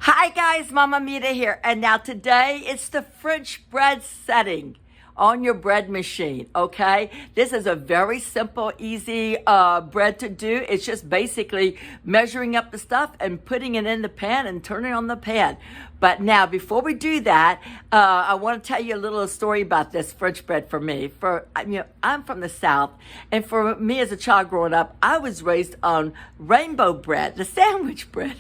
Hi guys, Mama Mita here, and now today it's the French bread setting on your bread machine, okay? This is a very simple, easy bread to do. It's just basically measuring up the stuff and putting it in the pan and turning on the pan. But now, before we do that, I want to tell you a little story about this French bread for me. I'm from the South, and for me as a child growing up, I was raised on rainbow bread, the sandwich bread.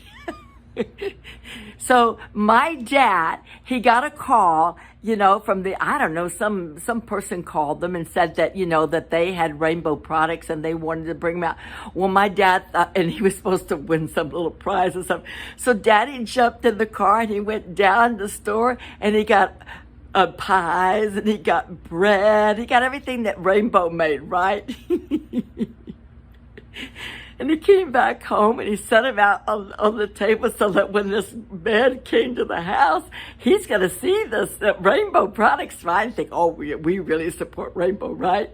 So my dad, he got a call, from I don't know, some person called them and said that, that they had rainbow products and they wanted to bring them out. Well, my dad thought, and he was supposed to win some little prize or something. So Daddy jumped in the car and he went down the store and he got pies and he got bread. He got everything that Rainbow made, right? And he came back home and he set him out on the table so that when this man came to the house, he's going to see this Rainbow products, right? And think, oh, we really support Rainbow, right?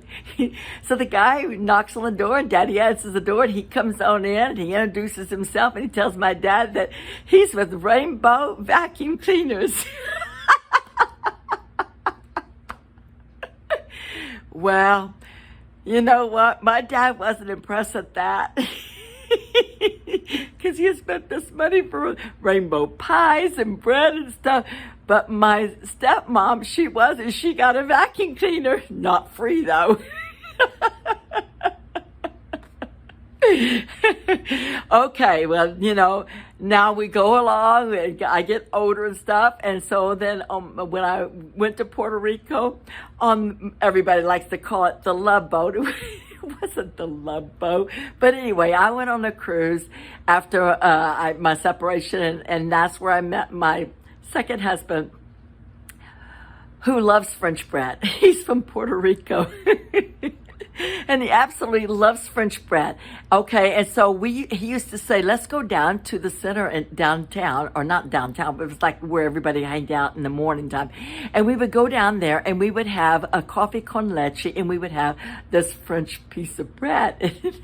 So the guy knocks on the door and Daddy answers the door and he comes on in and he introduces himself and he tells my dad that he's with Rainbow vacuum cleaners. Well, you know what? My dad wasn't impressed with that because he had spent this money for rainbow pies and bread and stuff. But my stepmom, she was, and she got a vacuum cleaner. Not free, though. Okay, well, now we go along and I get older and stuff. And so then when I went to Puerto Rico, everybody likes to call it the Love Boat. It wasn't the Love Boat. But anyway, I went on a cruise after my separation, and that's where I met my second husband, who loves French bread. He's from Puerto Rico. And he absolutely loves French bread. Okay, and so he used to say, let's go down to the center and downtown, or not downtown, but it was like where everybody hanged out in the morning time. And we would go down there and we would have a coffee con leche and we would have this French piece of bread.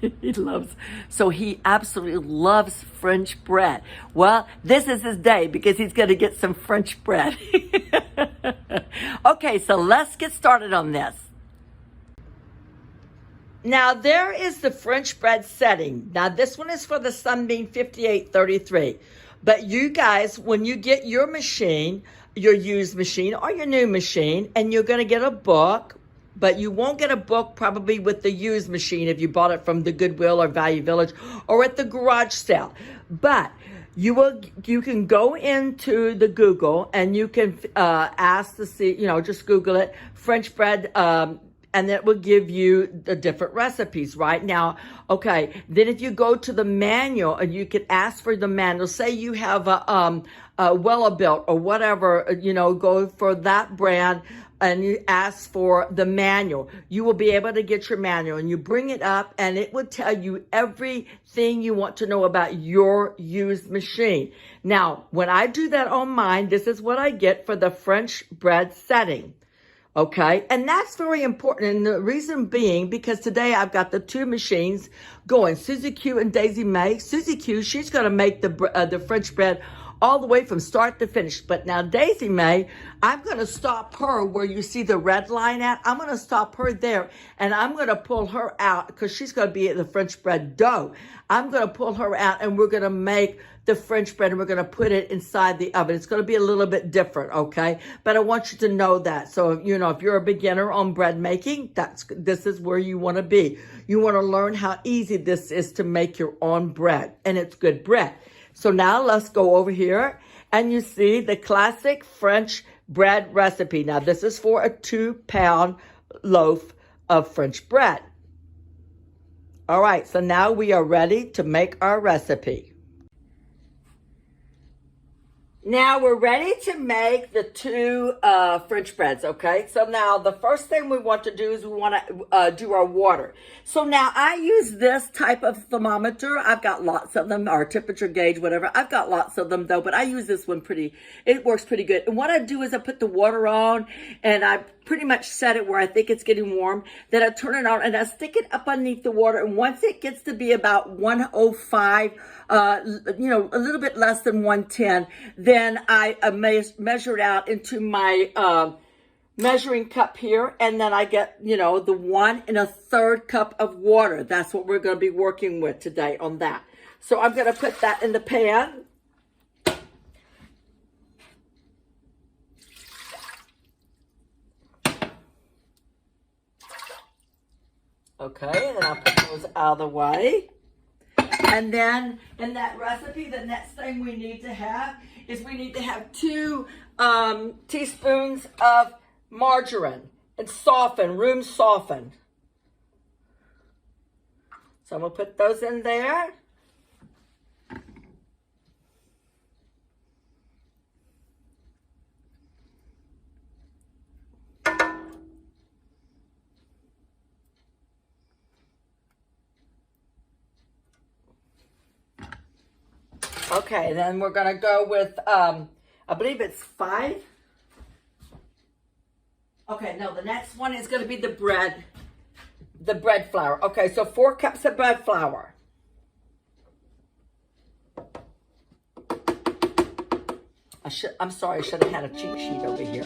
So he absolutely loves French bread. Well, this is his day because he's going to get some French bread. Okay, so let's get started on this. Now, there is the French bread setting. Now, this one is for the Sunbeam 5833. But you guys, when you get your machine, your used machine or your new machine, and you're going to get a book, but you won't get a book probably with the used machine if you bought it from the Goodwill or Value Village or at the garage sale. But you can go into the Google and you can ask to see, just Google it, French bread, and it will give you the different recipes right now. Okay, then if you go to the manual and you can ask for the manual, say you have a Wellabuilt or whatever, go for that brand and you ask for the manual. You will be able to get your manual and you bring it up and it will tell you everything you want to know about your used machine. Now, when I do that on mine, this is what I get for the French bread setting. Okay, and that's very important, and the reason being because today I've got the two machines going, Susie Q and Daisy May. Susie Q, she's going to make the French bread all the way from start to finish. But now Daisy May, I'm going to stop her where you see the red line at. I'm going to stop her there, and I'm going to pull her out because she's going to be at the French bread dough. I'm going to pull her out, and we're going to make the French bread and we're going to put it inside the oven. It's going to be a little bit different, okay? But I want you to know that. So, if you're a beginner on bread making, this is where you want to be. You want to learn how easy this is to make your own bread, and it's good bread. So now let's go over here and you see the classic French bread recipe. Now this is for a 2-pound loaf of French bread. All right, so now we are ready to make our recipe. Now we're ready to make the two French breads, okay? So now the first thing we want to do is we want to do our water. So now I use this type of thermometer. I've got lots of them, or temperature gauge, whatever. I've got lots of them though, but I use this one it works pretty good. And what I do is I put the water on and I pretty much set it where I think it's getting warm. Then I turn it on and I stick it up underneath the water. And once it gets to be about 105 you know, a little bit less than 110. Then I measure it out into my measuring cup here, and then I get, you know, the 1 1/3 cup of water. That's what we're going to be working with today on that. So I'm going to put that in the pan. Okay, and then I'll put those out of the way. And then in that recipe, the next thing we need to have is we need to have 2 teaspoons of margarine and room softened. So I'm going to put those in there. Okay, then we're going to go with, I believe it's 5. Okay, no, the next one is going to be the bread flour. Okay, so 4 cups of bread flour. I'm sorry, I should have had a cheat sheet over here.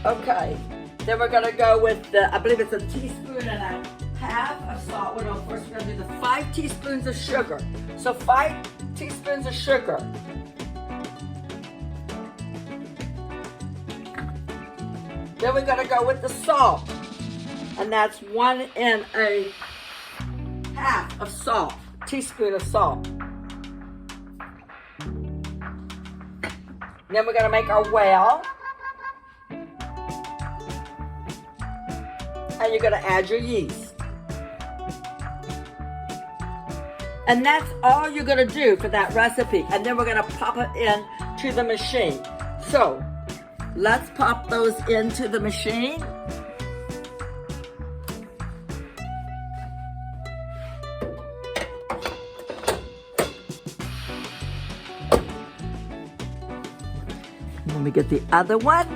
Okay. Then we're going to go with I believe it's 1.5 teaspoons of salt. Well, no, first we're going to do the 5 teaspoons of sugar. So 5 teaspoons of sugar. Then we're going to go with the salt. And that's 1 1/2 of salt. Teaspoon of salt. Then we're going to make our whale. And you're going to add your yeast. And that's all you're going to do for that recipe. And then we're going to pop it in to the machine. So let's pop those into the machine. Let me get the other one.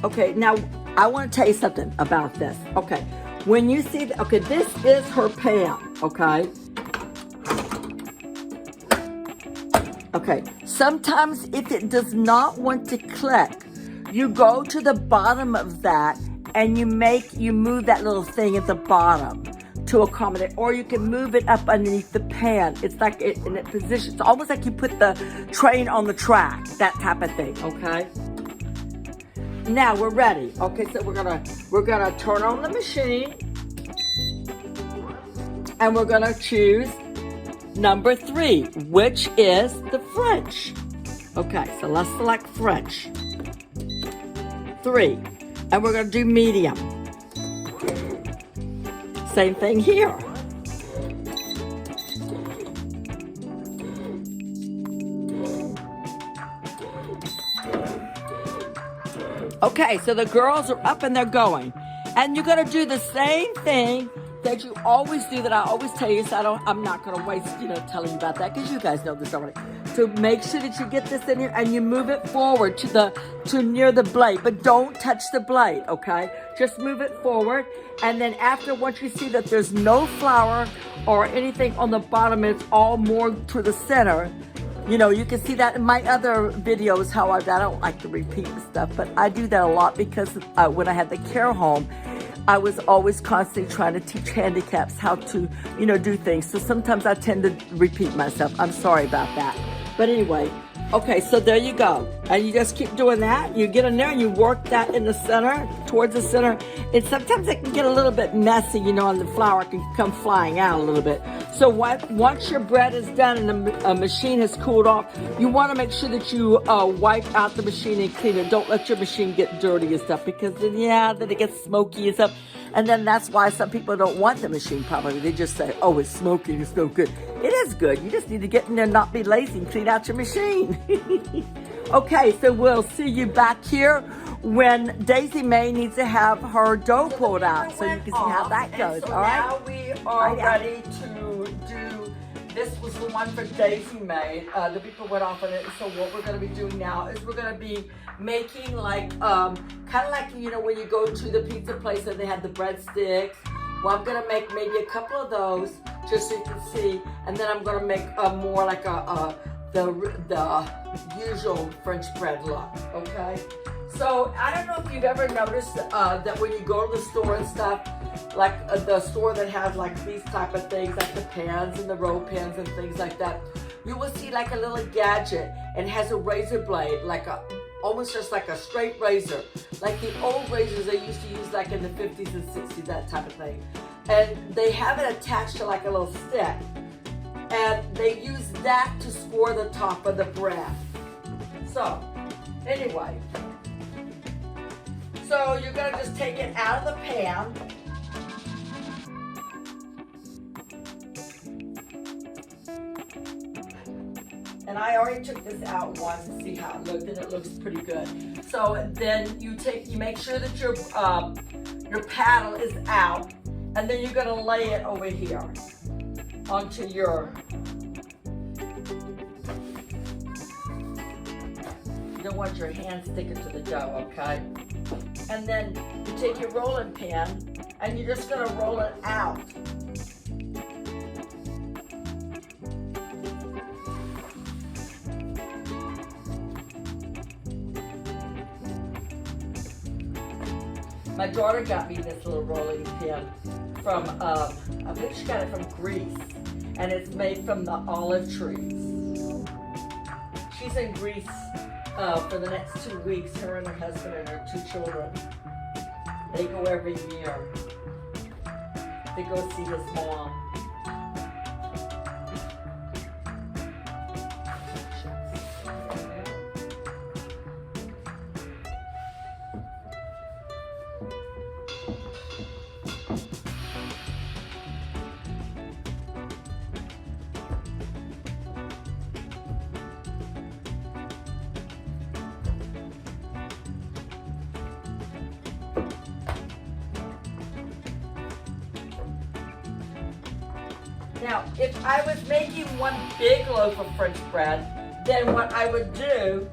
Okay, now I want to tell you something about this. Okay, when you see, okay, this is her pan, okay? Okay, sometimes if it does not want to click, you go to the bottom of that and you move that little thing at the bottom to accommodate, or you can move it up underneath the pan. It's like in a position, it's almost like you put the train on the track, that type of thing, okay? Now we're ready. Okay, so we're gonna turn on the machine, and we're gonna choose number 3, which is the French. Okay, so let's select French. 3, and we're gonna do medium. Same thing here. Okay, so the girls are up and they're going. And you're going to do the same thing that you always do, that I always tell you, so I'm not going to waste, telling you about that, because you guys know this already. So make sure that you get this in here and you move it forward to near the blade, but don't touch the blade, okay? Just move it forward. And then once you see that there's no flour or anything on the bottom, it's all more to the center. You can see that in my other videos, how I don't like to repeat stuff, but I do that a lot because when I had the care home, I was always constantly trying to teach handicaps how to, do things. So sometimes I tend to repeat myself. I'm sorry about that. But anyway, okay, so there you go. And you just keep doing that. You get in there and you work that in the center, towards the center. And sometimes it can get a little bit messy, and the flour can come flying out a little bit. So once your bread is done and the machine has cooled off, you want to make sure that you wipe out the machine and clean it. Don't let your machine get dirty and stuff, because then it gets smoky and stuff. And then that's why some people don't want the machine probably. They just say, oh, it's smoky, it's no good. It is good. You just need to get in there and not be lazy and clean out your machine. Okay, so we'll see you back here when Daisy Mae needs to have her dough pulled out, so you can see how that goes. So all right? now we are ready to do this was the one for Daisy made. The people went off on it. So what we're going to be doing now is we're going to be making like, kind of like, you know, when you go to the pizza place and they have the breadsticks. Well, I'm going to make maybe a couple of those just so you can see. And then I'm going to make more like the usual French bread look, okay? So I don't know if you've ever noticed that when you go to the store and stuff, like the store that has like these type of things, like the pans and the roll pans and things like that, you will see like a little gadget and it has a razor blade, like almost just like a straight razor, like the old razors they used to use like in the 50s and 60s, that type of thing. And they have it attached to like a little stick. And they use that to score the top of the bread. So, anyway. So you're gonna just take it out of the pan. And I already took this out once to see how it looked, and it looks pretty good. So then you make sure that your paddle is out, and then you're gonna lay it over here onto your. You don't want your hand sticking to the dough, okay? And then you take your rolling pin, and you're just gonna roll it out. My daughter got me this little rolling pin from, I think she got it from Greece, and it's made from the olive trees. She's in Greece for the next 2 weeks, her and her husband and her 2 children. They go every year. They go see his mom. Now, if I was making one big loaf of French bread, then what I would do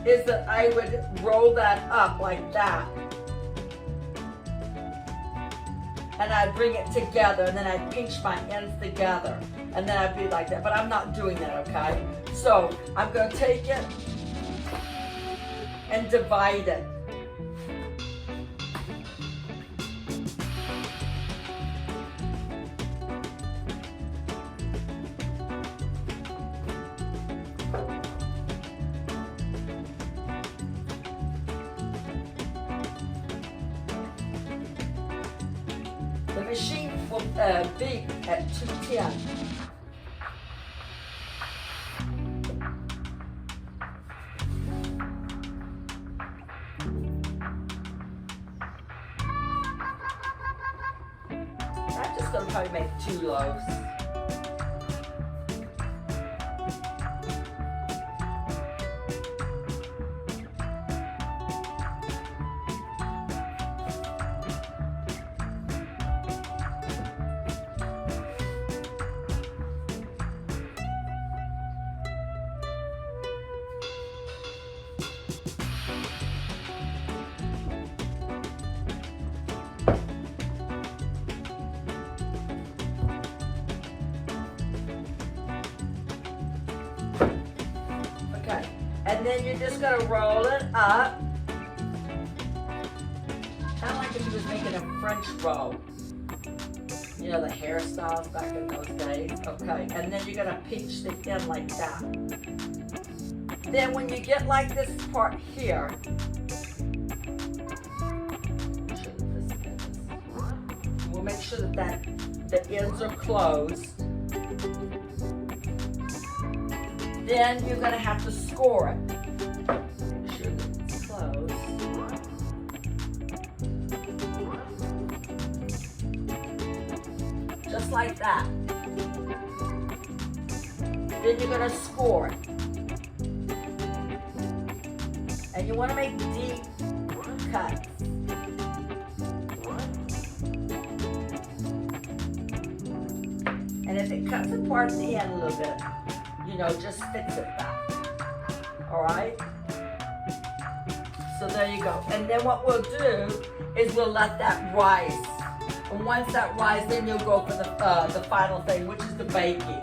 is that I would roll that up like that. And I'd bring it together, and then I'd pinch my ends together. And then I'd be like that, but I'm not doing that, okay? So, I'm gonna take it and divide it. The machine will beep at 210. I'm just going to probably make 2 loaves. And then you're just going to roll it up. Kind of like if you was making a French roll. You know, the hairstyles back in those days. Okay, and then you're going to pinch the end like that. Then when you get like this part here, we'll make sure that the ends are closed. Then you're going to have to score it. Make sure that it's closed. Just like that. Then you're going to score it. And you want to make deep cuts. And if if it cuts apart at the end a little bit, you know, just fix it back. All right? So there you go. And then what we'll do is we'll let that rise. And once that rises, then you'll go for the final thing, which is the baking.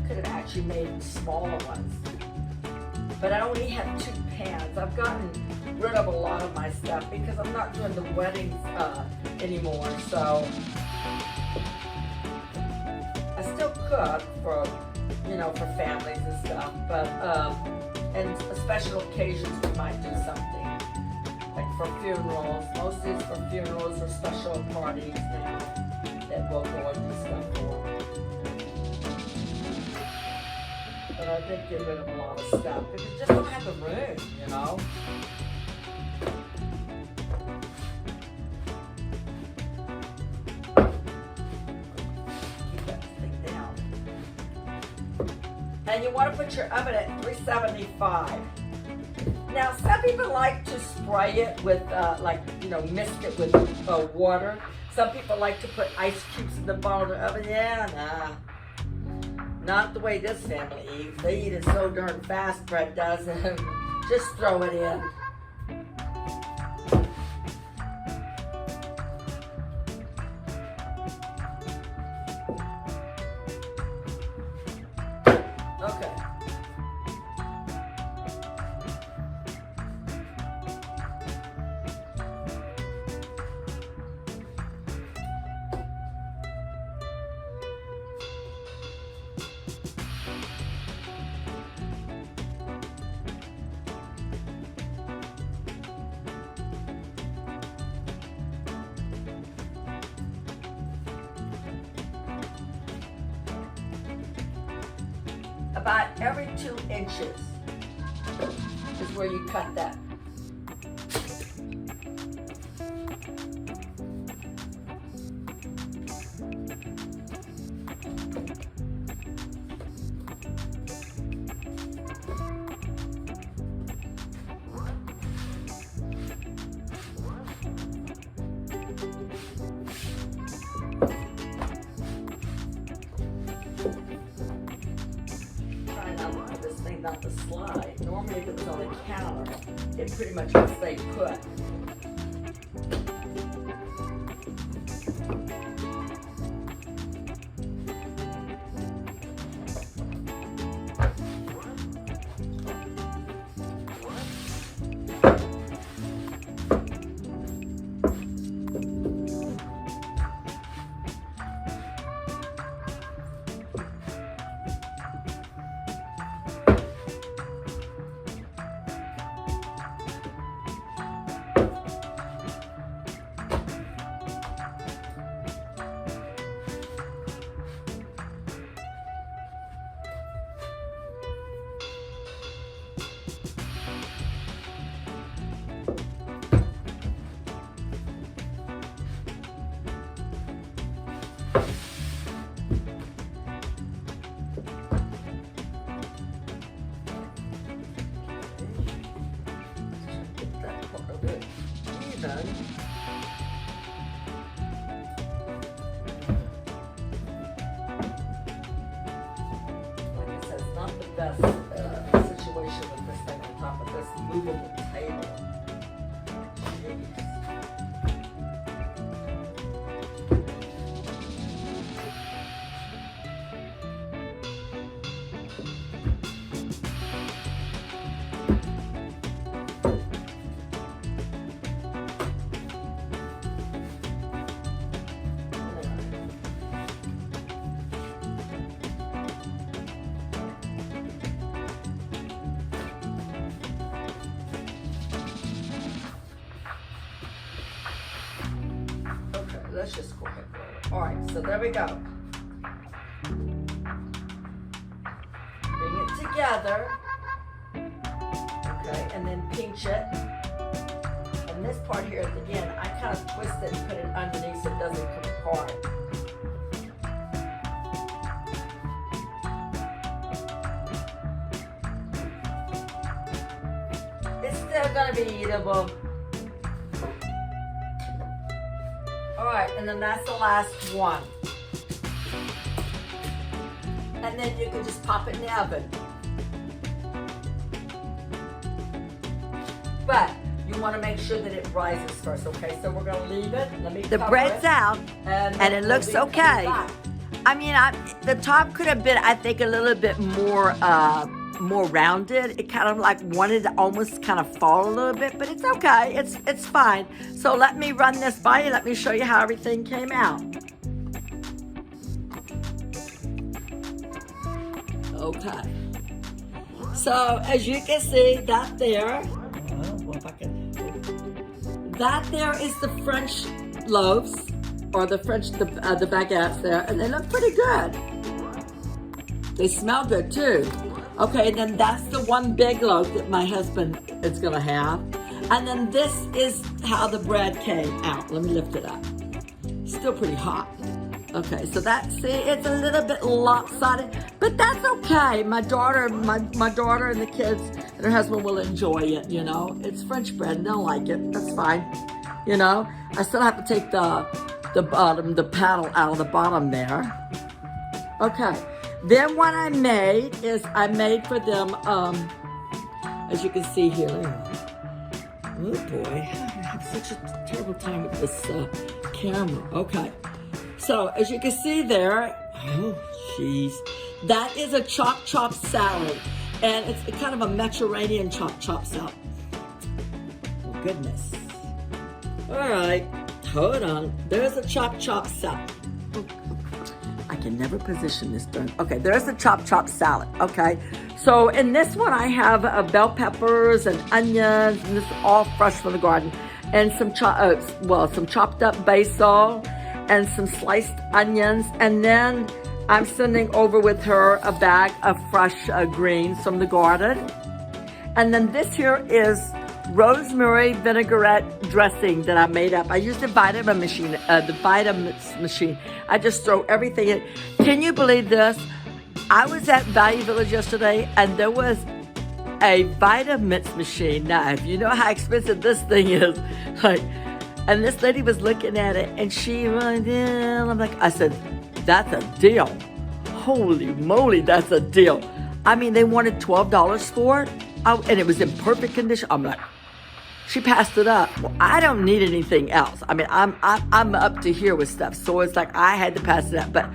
Could have actually made smaller ones. But I only have 2 pans. I've gotten rid of a lot of my stuff because I'm not doing the weddings anymore. So I still cook for, you know, for families and stuff. But and special occasions we might do something like for funerals. Mostly it's for funerals or special parties now that we'll go and do stuff for. But I did get rid of a lot of stuff because I just don't have the room, you know. Keep that thing down. And you want to put your oven at 375. Now, some people like to spray it with, like, you know, mist it with water. Some people like to put ice cubes in the bottom of the oven. Yeah, nah. Not the way this family eats. They eat it so darn fast, Brett does. Just throw it in. Okay. About every 2 inches is where you cut that. Not to slide. Normally if it was on the counter, it pretty much would stay put. Best situation with this thing on top of this movable table. Jeez. Let's just go ahead and roll it. All right, so there we go. Bring it together. Okay, and then pinch it. And this part here at the end, I kind of twist it and put it underneath so it doesn't come apart. gonna be eatable. All right, and then that's the last one. And then you can just pop it in the oven. But you want to make sure that it rises first, okay? So we're going to leave it. Let me The bread's out, and it looks okay. I mean, the top could have been, I think, a little bit more rounded. It kind of like wanted to almost kind of fall a little bit, but it's okay. It's fine. So let me run this by you. Let me show you how everything came out. Okay. So as you can see, that there is the French loaves, or the baguettes there, and they look pretty good. They smell good too. Okay, and then that's the one big loaf that my husband is gonna have. And then this is how the bread came out. Let me lift it up. Still pretty hot. Okay, so it's a little bit lopsided, but that's okay. My daughter and the kids and her husband will enjoy it, you know. It's French bread, and they'll like it. That's fine. You know, I still have to take the paddle out of the bottom there. Okay. Then what I made is I made for them, as you can see here. Oh boy, I have such a terrible time with this camera. Okay. So as you can see there, oh jeez, that is a chop salad. And it's kind of a Mediterranean chop salad. Oh goodness. All right, hold on. There's a chop salad. I can never position this darn. Okay, there's the chop salad. Okay, so in this one I have bell peppers and onions, and this is all fresh from the garden, and some chopped up basil and some sliced onions, and then I'm sending over with her a bag of fresh greens from the garden, and then this here is rosemary vinaigrette dressing that I made up. I used the Vitamix machine. I just throw everything in. Can you believe this? I was at Value Village yesterday, and there was a Vitamix machine. Now, if you know how expensive this thing is, like, and this lady was looking at it, and she was, I'm like, I said, that's a deal. Holy moly, that's a deal. I mean, they wanted $12 for it, and it was in perfect condition. I'm like, she passed it up. Well, I don't need anything else. I mean, I'm up to here with stuff, so it's like I had to pass it up. But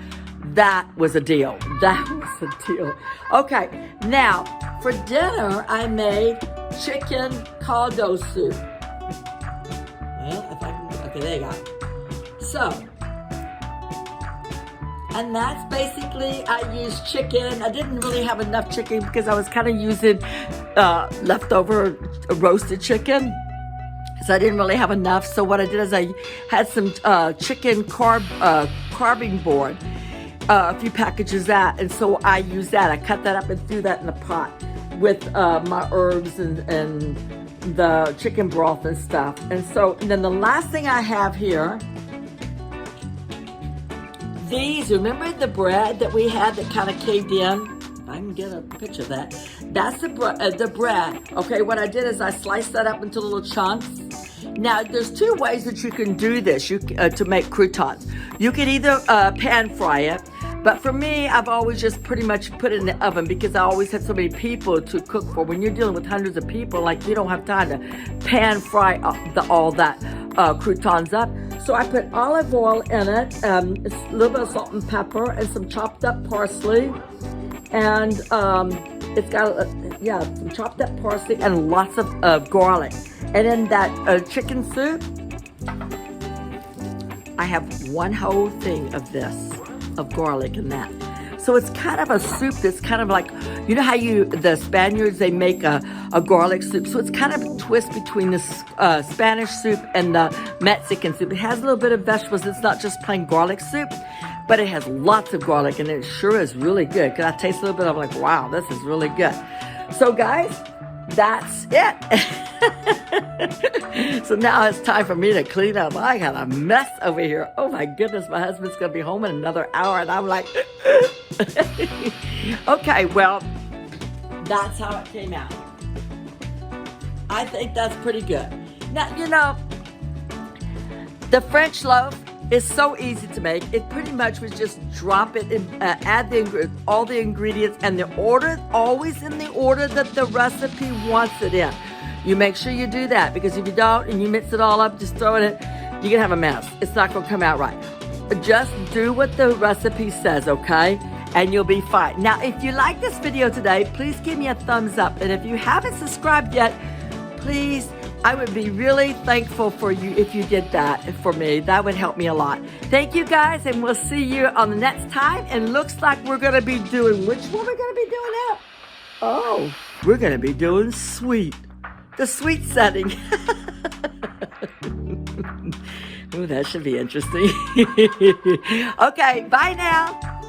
that was a deal. That was a deal. Okay, now for dinner I made chicken caldo soup. Well, if I can, okay, there you go. So, and that's basically, I used chicken. I didn't really have enough chicken because I was kind of using leftover roasted chicken. So I didn't really have enough. So what I did is I had some chicken carving board, a few packages of that. And so I used that. I cut that up and threw that in the pot with my herbs and the chicken broth and stuff. And then the last thing I have here, remember the bread that we had that kind of caved in? If I can get a picture of that. That's the bread. Okay, what I did is I sliced that up into little chunks. Now, there's two ways that you can do this to make croutons. You can either pan fry it, but for me, I've always just pretty much put it in the oven because I always had so many people to cook for. When you're dealing with hundreds of people, like, you don't have time to pan fry all that croutons up. So I put olive oil in it, a little bit of salt and pepper, and some chopped up parsley, and it's got some chopped up parsley and lots of garlic. And in that chicken soup, I have one whole thing of garlic in that. So it's kind of a soup that's kind of like, you know how the Spaniards, they make a garlic soup. So it's kind of a twist between the Spanish soup and the Mexican soup. It has a little bit of vegetables. It's not just plain garlic soup, but it has lots of garlic, and it sure is really good. Because I taste a little bit, I'm like, wow, this is really good. So guys, that's it. So now it's time for me to clean up. I got a mess over here. Oh my goodness, my husband's gonna be home in another hour, and I'm like, okay, well, that's how it came out. I think that's pretty good. Now, you know, the French loaf is so easy to make. It pretty much was just drop it and add all the ingredients and the order, always in the order that the recipe wants it in. You make sure you do that, because if you don't and you mix it all up, just throw it in, you're gonna have a mess. It's not gonna come out right. Just do what the recipe says, okay? And you'll be fine. Now, if you like this video today, please give me a thumbs up. And if you haven't subscribed yet, please, I would be really thankful for you if you did that for me. That would help me a lot. Thank you guys, and we'll see you on the next time. And looks like we're gonna be doing, which one we're gonna be doing now? Oh, we're gonna be doing sweet. The sweet setting. Ooh, that should be interesting. Okay, bye now.